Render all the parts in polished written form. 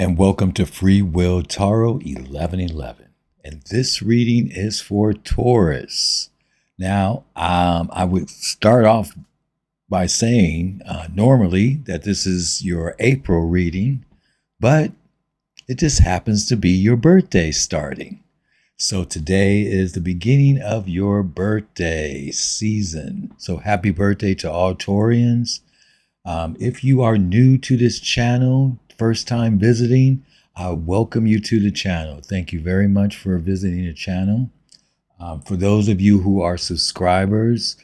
and welcome to Free Will Tarot 1111. And this reading is for Taurus. Now, I would start off by saying normally that this is your April reading, but it just happens to be your birthday starting. So today is the beginning of your birthday season. So happy birthday to all Taurians. If you are new to this channel, first time visiting, I welcome you to the channel. Thank you very much for visiting the channel. For those of you who are subscribers,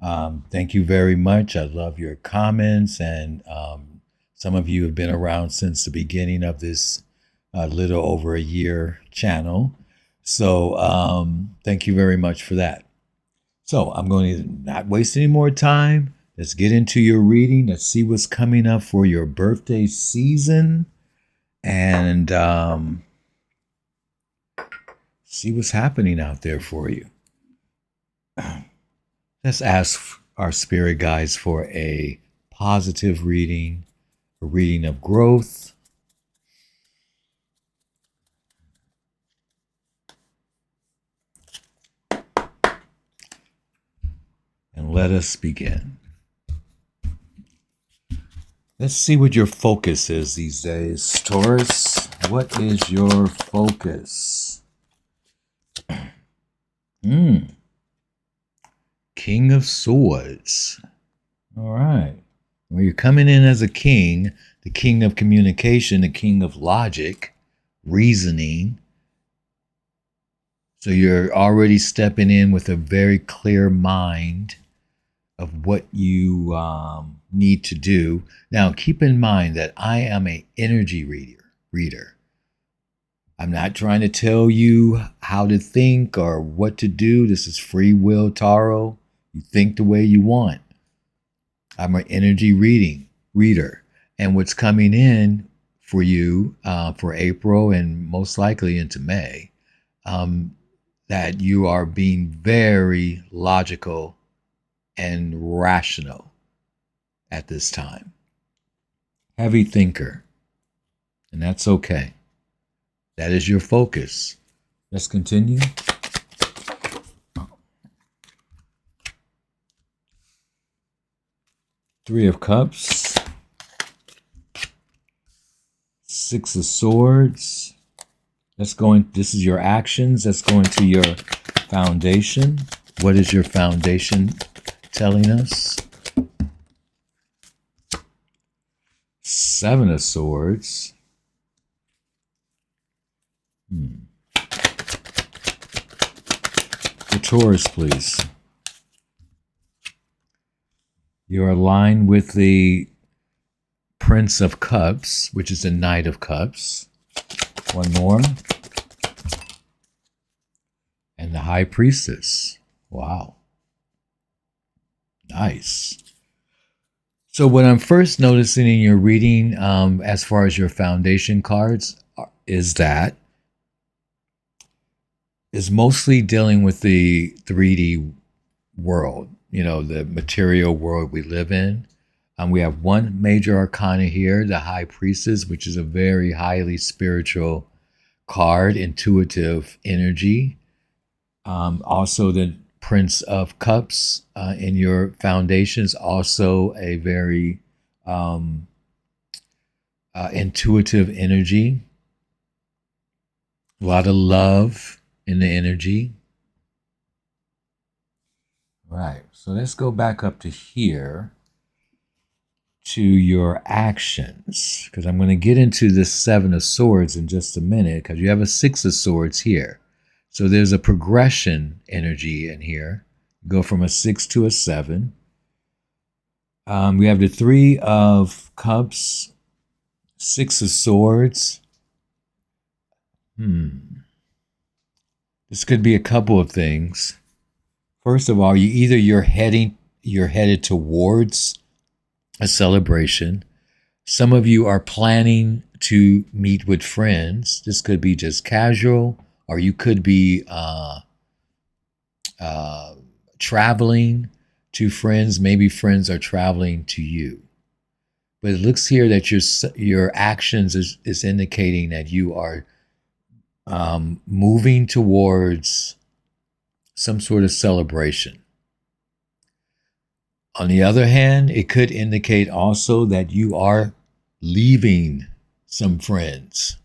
thank you very much. I love your comments, and some of you have been around since the beginning of this little over a year channel. So thank you very much for that. So I'm going to not waste any more time. Let's get into your reading. Let's see what's coming up for your birthday season and see what's happening out there for you. Let's ask our spirit guides for a positive reading, a reading of growth. And let us begin. Let's see what your focus is these days, Taurus. What is your focus? King of Swords. All right. Well, you're coming in as a king, the king of communication, the king of logic, reasoning. So you're already stepping in with a very clear mind of what you need to do. Now, keep in mind that I am an energy reader. I'm not trying to tell you how to think or what to do. This is free will tarot. You think the way you want. I'm an energy reader. And what's coming in for you for April and most likely into May, that you are being very logical and rational at this time. Heavy thinker. And that's okay. That is your focus. Let's continue. Three of Cups. Six of Swords. Let's go in. This is your actions. Let's go into your foundation. What is your foundation telling us? Seven of Swords. The Taurus, please. You're aligned with the Prince of Cups, which is the Knight of Cups. One more. And the High Priestess. Wow. Nice. So what I'm first noticing in your reading, as far as your foundation cards, is that is mostly dealing with the 3D world, you know, the material world we live in. We have one major arcana here, the High Priestess, which is a very highly spiritual card, intuitive energy. Also the Prince of Cups in your foundations, also a very intuitive energy. A lot of love in the energy. Right, so let's go back up to here to your actions, because I'm going to get into the Seven of Swords in just a minute, because you have a Six of Swords here. So there's a progression energy in here. Go from a 6 to a 7. We have the Three of Cups, Six of Swords. This could be a couple of things. First of all, you're headed towards a celebration. Some of you are planning to meet with friends. This could be just casual, or you could be traveling to friends. Maybe friends are traveling to you. But it looks here that your actions is indicating that you are moving towards some sort of celebration. On the other hand, it could indicate also that you are leaving some friends,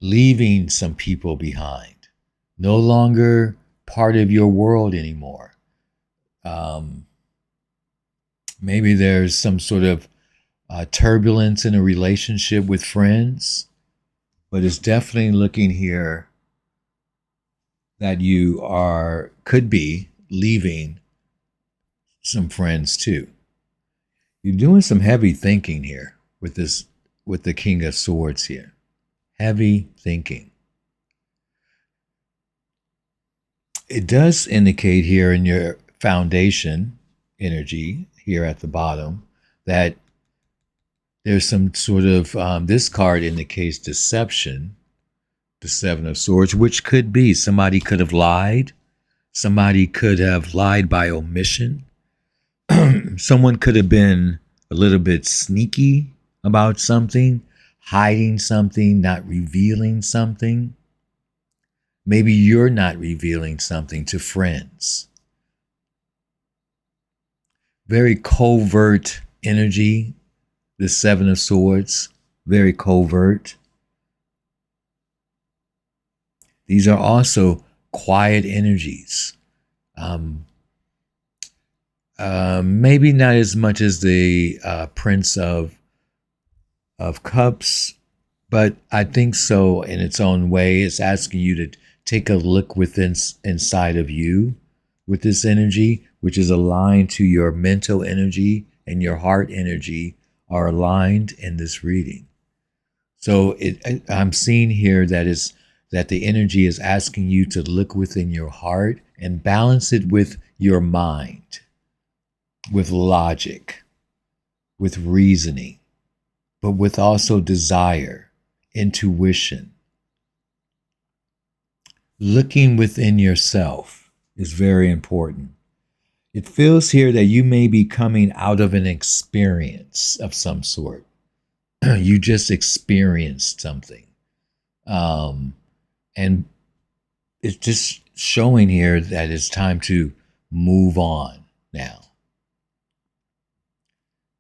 leaving some people behind, no longer part of your world anymore. Maybe there's some sort of turbulence in a relationship with friends, but it's definitely looking here that you could be leaving some friends too. You're doing some heavy thinking here with the King of Swords here. Heavy thinking. It does indicate here in your foundation energy here at the bottom that there's some sort of, this card indicates deception, the Seven of Swords, which could be somebody could have lied. Somebody could have lied by omission. Someone could have been a little bit sneaky about something, hiding something, not revealing something. Maybe you're not revealing something to friends. Very covert energy, the Seven of Swords, very covert. These are also quiet energies. Maybe not as much as the Prince of Cups, but I think so in its own way. It's asking you to take a look inside of you with this energy, which is aligned to your mental energy and your heart energy are aligned in this reading. So I'm seeing here that the energy is asking you to look within your heart and balance it with your mind, with logic, with reasoning, but with also desire, intuition. Looking within yourself is very important. It feels here that you may be coming out of an experience of some sort. You just experienced something. And it's just showing here that it's time to move on now.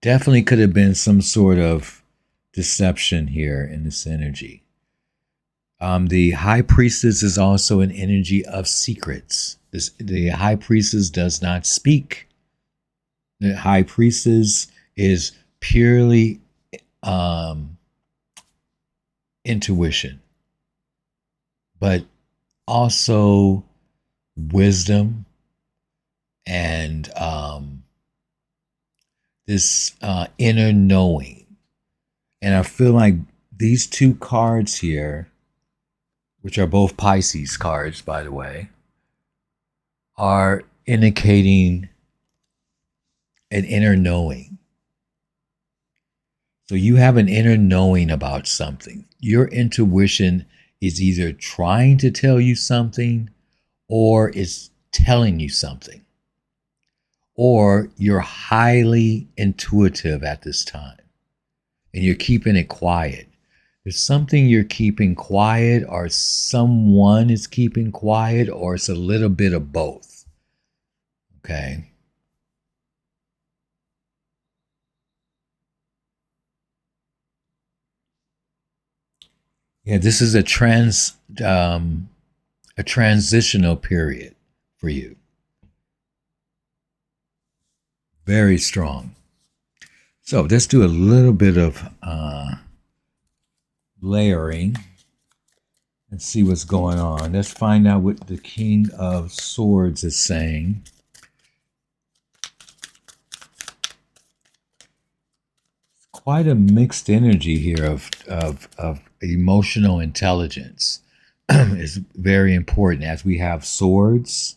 Definitely could have been some sort of deception here in this energy. The High Priestess is also an energy of secrets. The High Priestess does not speak. The High Priestess is purely intuition, but also wisdom and this inner knowing. And I feel like these two cards here, which are both Pisces cards, by the way, are indicating an inner knowing. So you have an inner knowing about something. Your intuition is either trying to tell you something or is telling you something. Or you're highly intuitive at this time and you're keeping it quiet. There's something you're keeping quiet, or someone is keeping quiet, or it's a little bit of both. Okay. Yeah, this is a transitional period for you. Very strong. So let's do a little bit of layering and see what's going on. Let's find out what the King of Swords is saying. Quite a mixed energy here of emotional intelligence is very important, as we have swords,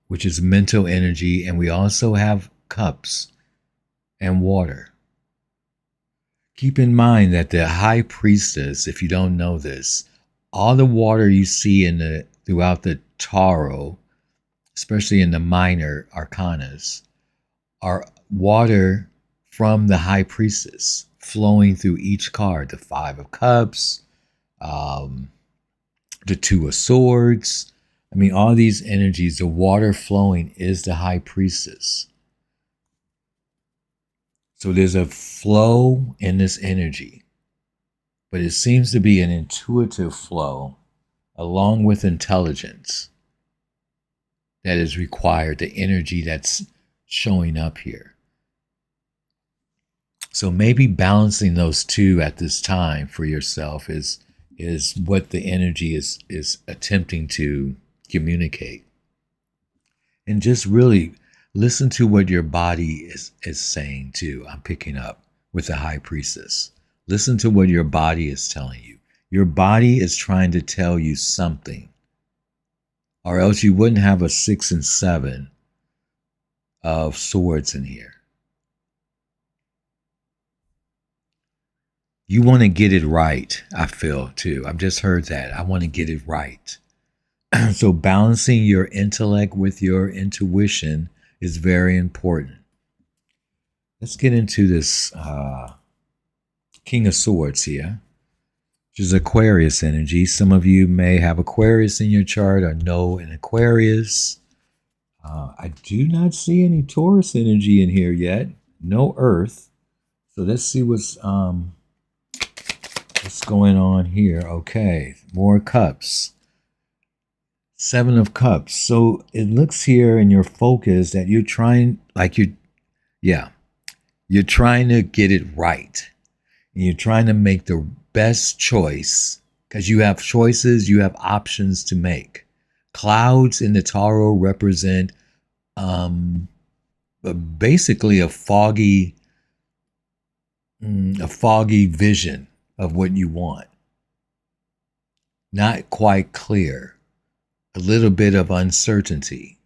which is mental energy, and we also have cups and water. Keep in mind that the High Priestess, if you don't know this, all the water you see throughout the tarot, especially in the minor arcanas, are water from the high priestess flowing through each card. The Five of Cups, um, the Two of Swords. I mean, all these energies, the water flowing is the high priestess. So there's a flow in this energy, but it seems to be an intuitive flow along with intelligence that is required, the energy that's showing up here. So maybe balancing those two at this time for yourself is what the energy is attempting to communicate. And just really listen to what your body is saying too. I'm picking up with the high priestess. Listen to what your body is telling you. Your body is trying to tell you something, or else you wouldn't have a 6 and 7 of swords in here. You want to get it right, I feel too. I've just heard that. I want to get it right. So balancing your intellect with your intuition is very important. Let's get into this King of Swords here, which is Aquarius energy. Some of you may have Aquarius in your chart or know an Aquarius. I do not see any Taurus energy in here yet. No Earth. So let's see what's going on here. Okay, more cups. 7 of Cups. So it looks here in your focus that you're trying, you're trying to get it right. And you're trying to make the best choice because you have choices, you have options to make. Clouds in the tarot represent basically a foggy vision of what you want. Not quite clear. A little bit of uncertainty.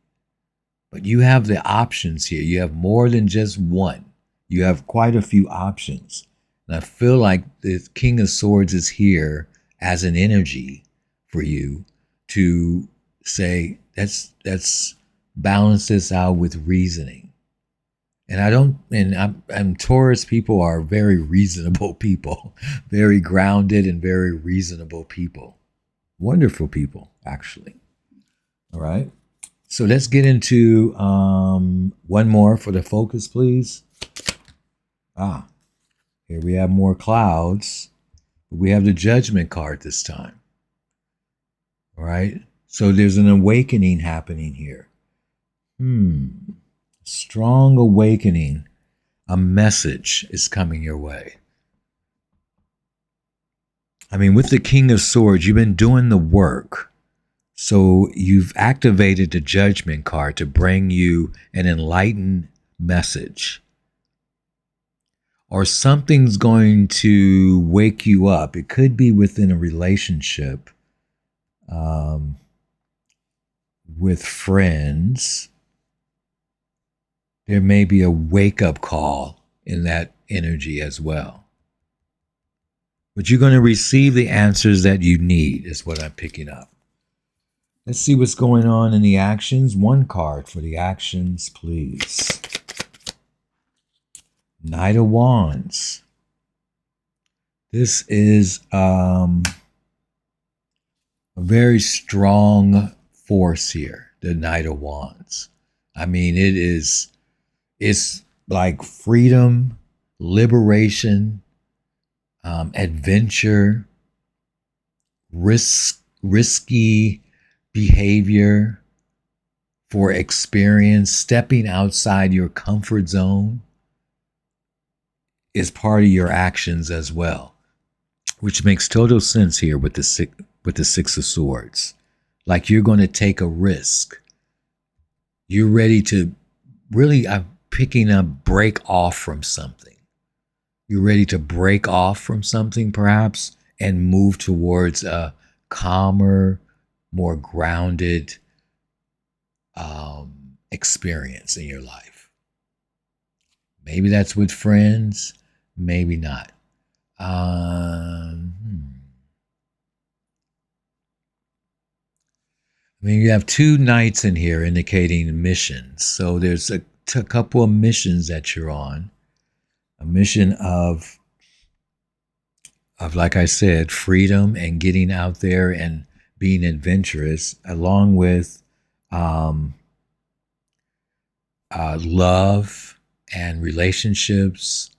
But you have the options here. You have more than just one. You have quite a few options. And I feel like the King of Swords is here as an energy for you to say, let's balance this out with reasoning. And Taurus people are very reasonable people, very grounded and very reasonable people. Wonderful people, actually. All right. So let's get into one more for the focus, please. Here we have more clouds. We have the Judgment card this time. All right. So there's an awakening happening here. Strong awakening. A message is coming your way. I mean, with the King of Swords, you've been doing the work. So you've activated the Judgment card to bring you an enlightened message. Or something's going to wake you up. It could be within a relationship, with friends. There may be a wake-up call in that energy as well. But you're going to receive the answers that you need, is what I'm picking up. Let's see what's going on in the actions. One card for the actions, please. Knight of Wands. This is a very strong force here, the Knight of Wands. I mean, it's like freedom, liberation, adventure, risky behavior for experience, stepping outside your comfort zone is part of your actions as well, which makes total sense here with the Six of Swords. Like you're going to take a risk. You're ready to really, I'm picking up, break off from something. You're ready to break off from something perhaps and move towards a calmer, more grounded experience in your life. Maybe that's with friends, maybe not. I mean, you have two knights in here indicating missions. So there's couple of missions that you're on. A mission of like I said, freedom and getting out there and being adventurous, along with um, love and relationships,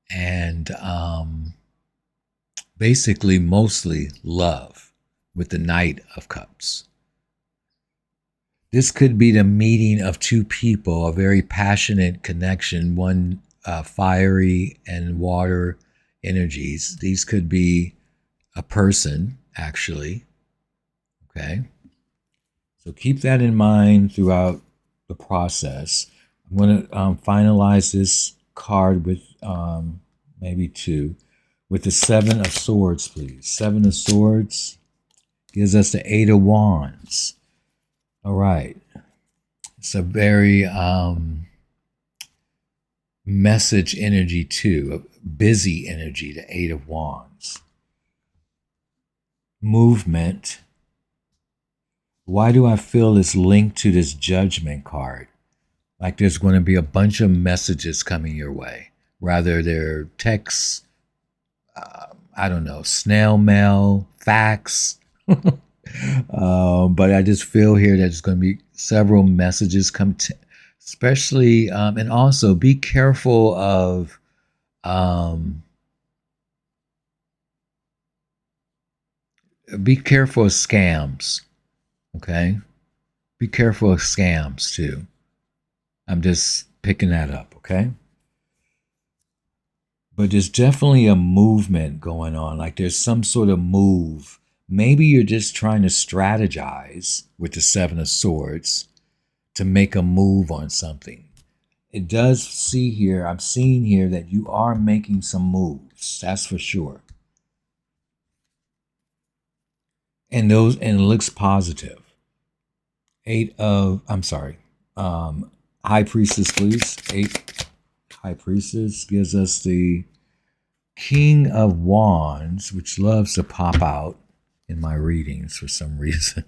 and basically mostly love with the Knight of Cups. This could be the meeting of two people, a very passionate connection, one fiery and water energies. These could be a person, actually. Okay. So keep that in mind throughout the process. I'm going to finalize this card with maybe two. With the Seven of Swords, please. Seven of Swords gives us the Eight of Wands. All right. It's a very message energy too, a busy energy, the Eight of Wands. Movement. Why do I feel this link to this Judgment card? Like there's going to be a bunch of messages coming your way. Rather they're texts, I don't know, snail mail, fax. But I just feel here that there's going to be several messages come, especially, and also be careful of scams. Okay, be careful of scams too. I'm just picking that up. Okay. But there's definitely a movement going on. Like there's some sort of move. Maybe you're just trying to strategize with the Seven of Swords to make a move on something. It does see here, I'm seeing here that you are making some moves. That's for sure. And it looks positive. High Priestess, please. 8 High Priestess gives us the King of Wands, which loves to pop out in my readings for some reason.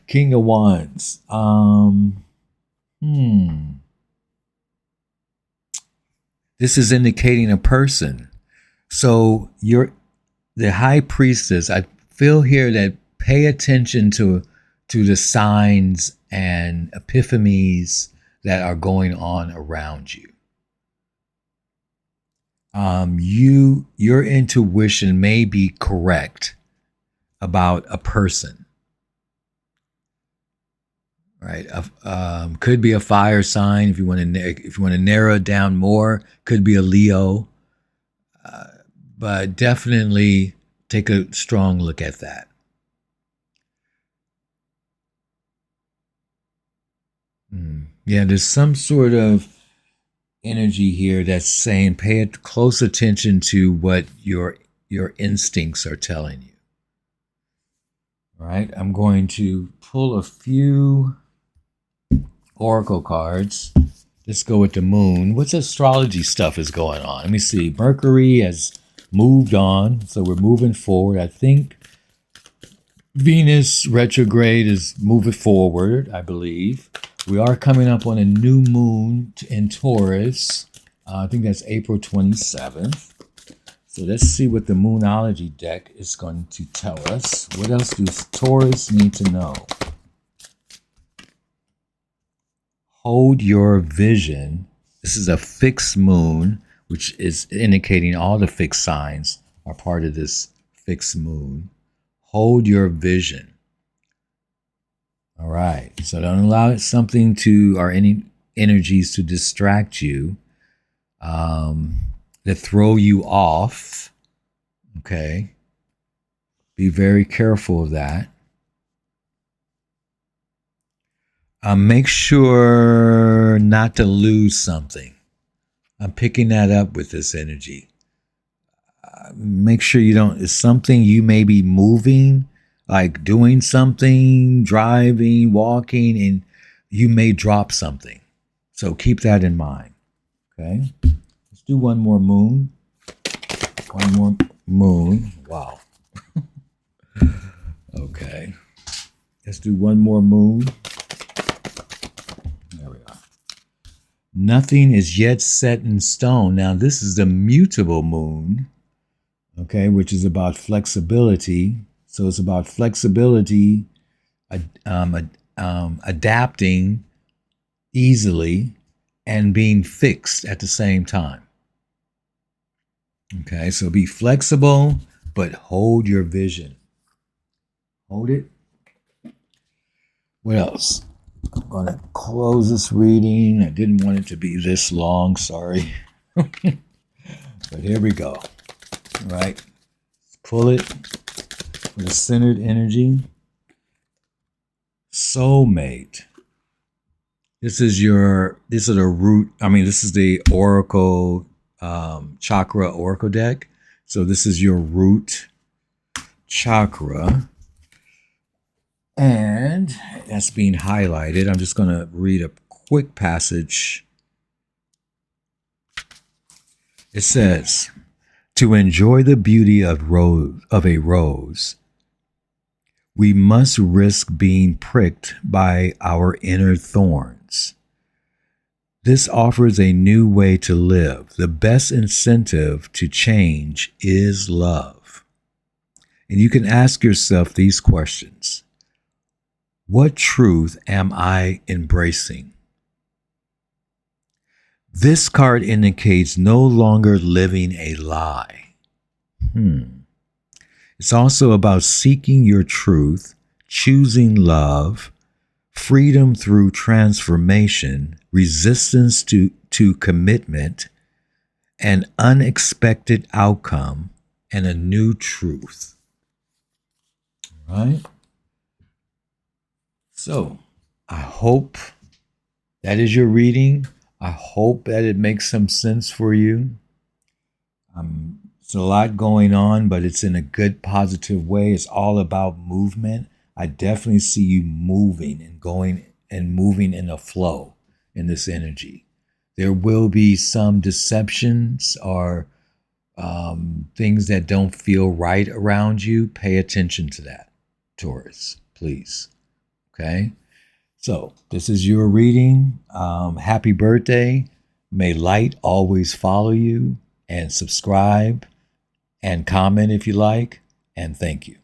King of Wands. This is indicating a person. So you're the High Priestess. I feel here that pay attention to the signs and epiphanies that are going on around you. Your intuition may be correct about a person, right? Could be a fire sign if you want to narrow it down more. Could be a Leo, but definitely take a strong look at that. Yeah, there's some sort of energy here that's saying pay close attention to what your instincts are telling you. All right, I'm going to pull a few oracle cards. Let's go with the moon. What's astrology stuff is going on? Let me see. Mercury has moved on, so we're moving forward. I think Venus retrograde is moving forward, I believe. We are coming up on a new moon in Taurus. I think that's April 27th. So let's see what the Moonology deck is going to tell us. What else does Taurus need to know? Hold your vision. This is a fixed moon, which is indicating all the fixed signs are part of this fixed moon. Hold your vision. All right. So don't allow something or any energies to distract you, that throw you off. Okay. Be very careful of that. Make sure not to lose something. I'm picking that up with this energy. Make sure you don't, it's something you may be moving, like doing something, driving, walking, and you may drop something. So keep that in mind. Okay. Let's do one more moon. One more moon. Wow. Okay. Let's do one more moon. There we are. Nothing is yet set in stone. Now, this is the mutable moon, okay, which is about flexibility. So it's about flexibility, adapting easily, and being fixed at the same time. Okay, so be flexible, but hold your vision. Hold it. What else? I'm going to close this reading. I didn't want it to be this long, sorry. But here we go. All right. Pull it with a centered energy. Soulmate. This is the root. This is the Oracle chakra Oracle deck. So this is your root chakra. And that's being highlighted. I'm just going to read a quick passage. It says, to enjoy the beauty of a rose, we must risk being pricked by our inner thorns. This offers a new way to live. The best incentive to change is love. And you can ask yourself these questions. What truth am I embracing? This card indicates no longer living a lie. It's also about seeking your truth, choosing love, freedom through transformation, resistance to commitment, an unexpected outcome, and a new truth. All right? So, I hope that is your reading. I hope that it makes some sense for you. It's a lot going on, but it's in a good, positive way. It's all about movement. I definitely see you moving and going and moving in a flow in this energy. There will be some deceptions or things that don't feel right around you. Pay attention to that, Taurus, please. Okay? So this is your reading. Happy birthday. May light always follow you, and subscribe and comment if you like. And thank you.